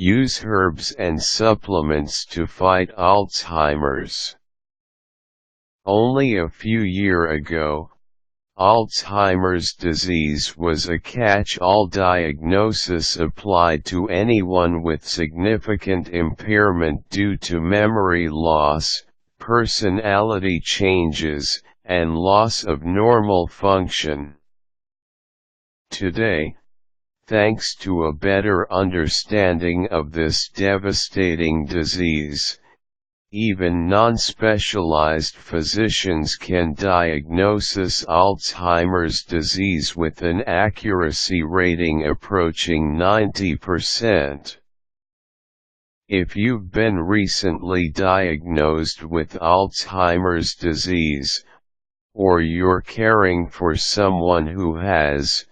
Use herbs and supplements to fight Alzheimer's. Only a few years ago, Alzheimer's disease was a catch-all diagnosis applied to anyone with significant impairment due to memory loss, personality changes, and loss of normal function. Today, thanks to a better understanding of this devastating disease, even non-specialized physicians can diagnose Alzheimer's disease with an accuracy rating approaching 90%. If you've been recently diagnosed with Alzheimer's disease, or you're caring for someone who has,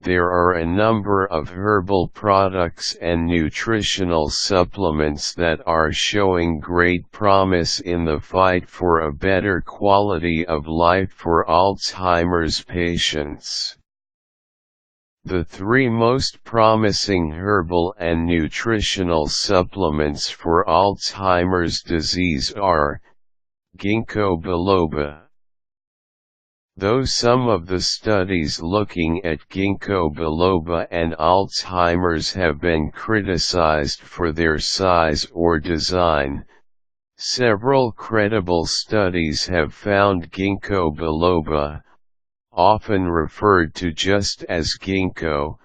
there are a number of herbal products and nutritional supplements that are showing great promise in the fight for a better quality of life for Alzheimer's patients. The three most promising herbal and nutritional supplements for Alzheimer's disease are Ginkgo biloba. Though some of the studies looking at Ginkgo biloba and Alzheimer's have been criticized for their size or design, several credible studies have found Ginkgo biloba, often referred to just as Ginkgo,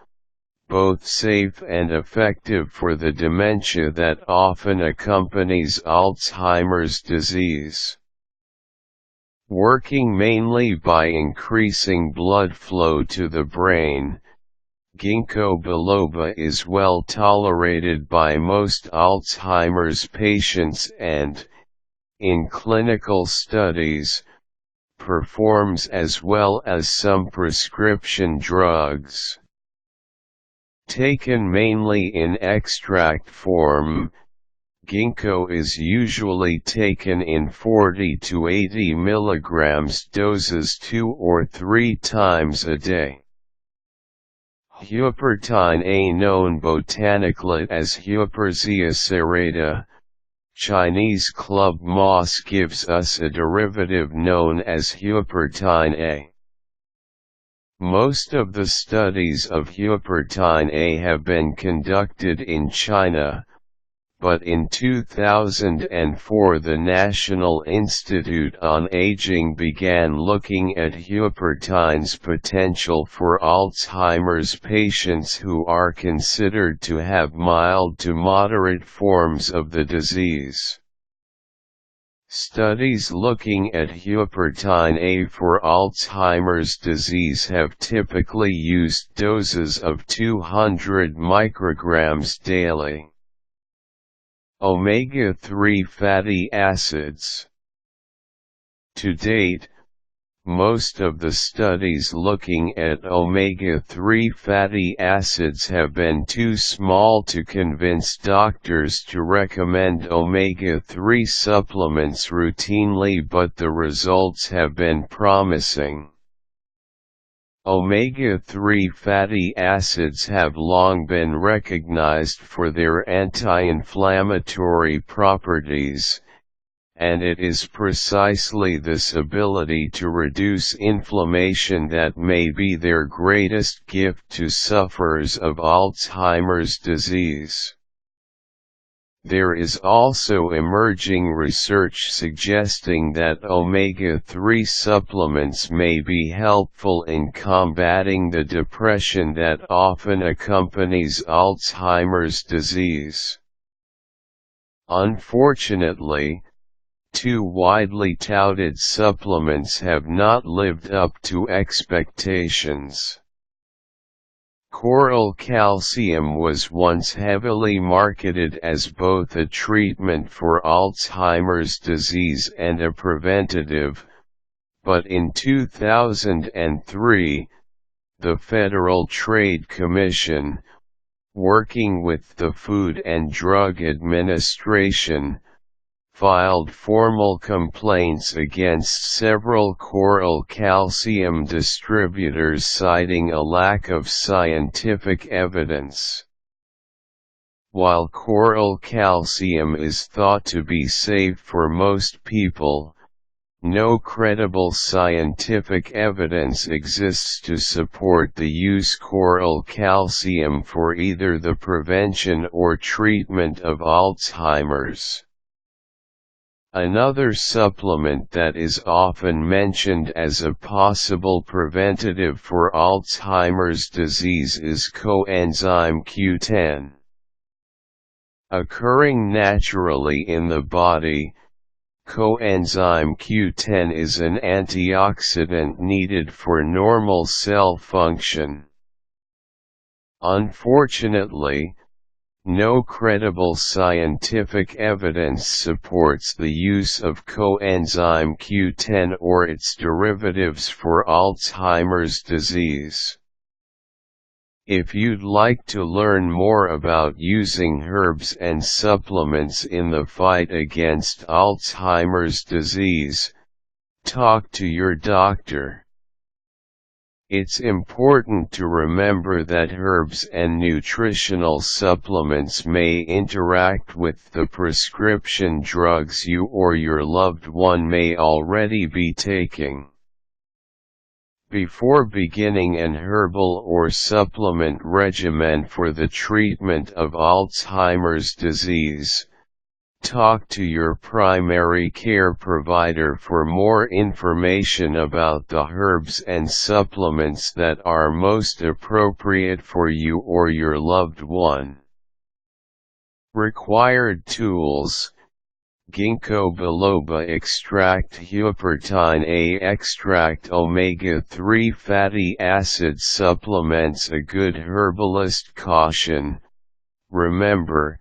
both safe and effective for the dementia that often accompanies Alzheimer's disease. Working mainly by increasing blood flow to the brain, Ginkgo biloba is well tolerated by most Alzheimer's patients and, in clinical studies, performs as well as some prescription drugs. Taken mainly in extract form, Ginkgo is usually taken in 40 to 80 mg doses 2 or 3 times a day. Huperzine A, known botanically as Huperzia serrata, Chinese club moss, gives us a derivative known as Huperzine A. Most of the studies of Huperzine A have been conducted in China, but in 2004 the National Institute on Aging began looking at Huperzine's potential for Alzheimer's patients who are considered to have mild to moderate forms of the disease. Studies looking at Huperzine A for Alzheimer's disease have typically used doses of 200 micrograms daily. Omega-3 fatty acids. To date, most of the studies looking at omega-3 fatty acids have been too small to convince doctors to recommend omega-3 supplements routinely, but the results have been promising. Omega-3 fatty acids have long been recognized for their anti-inflammatory properties, and it is precisely this ability to reduce inflammation that may be their greatest gift to sufferers of Alzheimer's disease. There is also emerging research suggesting that omega-3 supplements may be helpful in combating the depression that often accompanies Alzheimer's disease. Unfortunately, two widely touted supplements have not lived up to expectations. Coral calcium was once heavily marketed as both a treatment for Alzheimer's disease and a preventative, but in 2003, the Federal Trade Commission, working with the Food and Drug Administration, filed formal complaints against several coral calcium distributors citing a lack of scientific evidence. While coral calcium is thought to be safe for most people, no credible scientific evidence exists to support the use coral calcium for either the prevention or treatment of Alzheimer's. Another supplement that is often mentioned as a possible preventative for Alzheimer's disease is coenzyme Q10. Occurring naturally in the body, coenzyme Q10 is an antioxidant needed for normal cell function. Unfortunately, no credible scientific evidence supports the use of coenzyme Q10 or its derivatives for Alzheimer's disease. If you'd like to learn more about using herbs and supplements in the fight against Alzheimer's disease, talk to your doctor. It's important to remember that herbs and nutritional supplements may interact with the prescription drugs you or your loved one may already be taking. Before beginning an herbal or supplement regimen for the treatment of Alzheimer's disease, talk to your primary care provider for more information about the herbs and supplements that are most appropriate for you or your loved one. Required tools: Ginkgo biloba extract, huperzine A extract, omega-3 fatty acid supplements. A good herbalist caution: remember,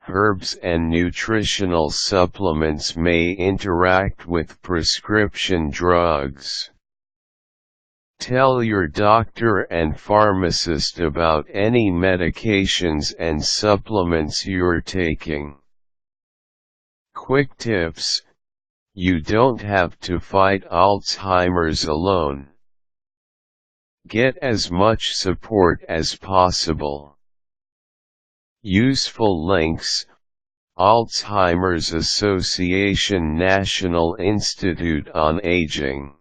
herbs and nutritional supplements may interact with prescription drugs. Tell your doctor and pharmacist about any medications and supplements you're taking. Quick tips: you don't have to fight Alzheimer's alone. Get as much support as possible. Useful links: Alzheimer's Association, National Institute on Aging.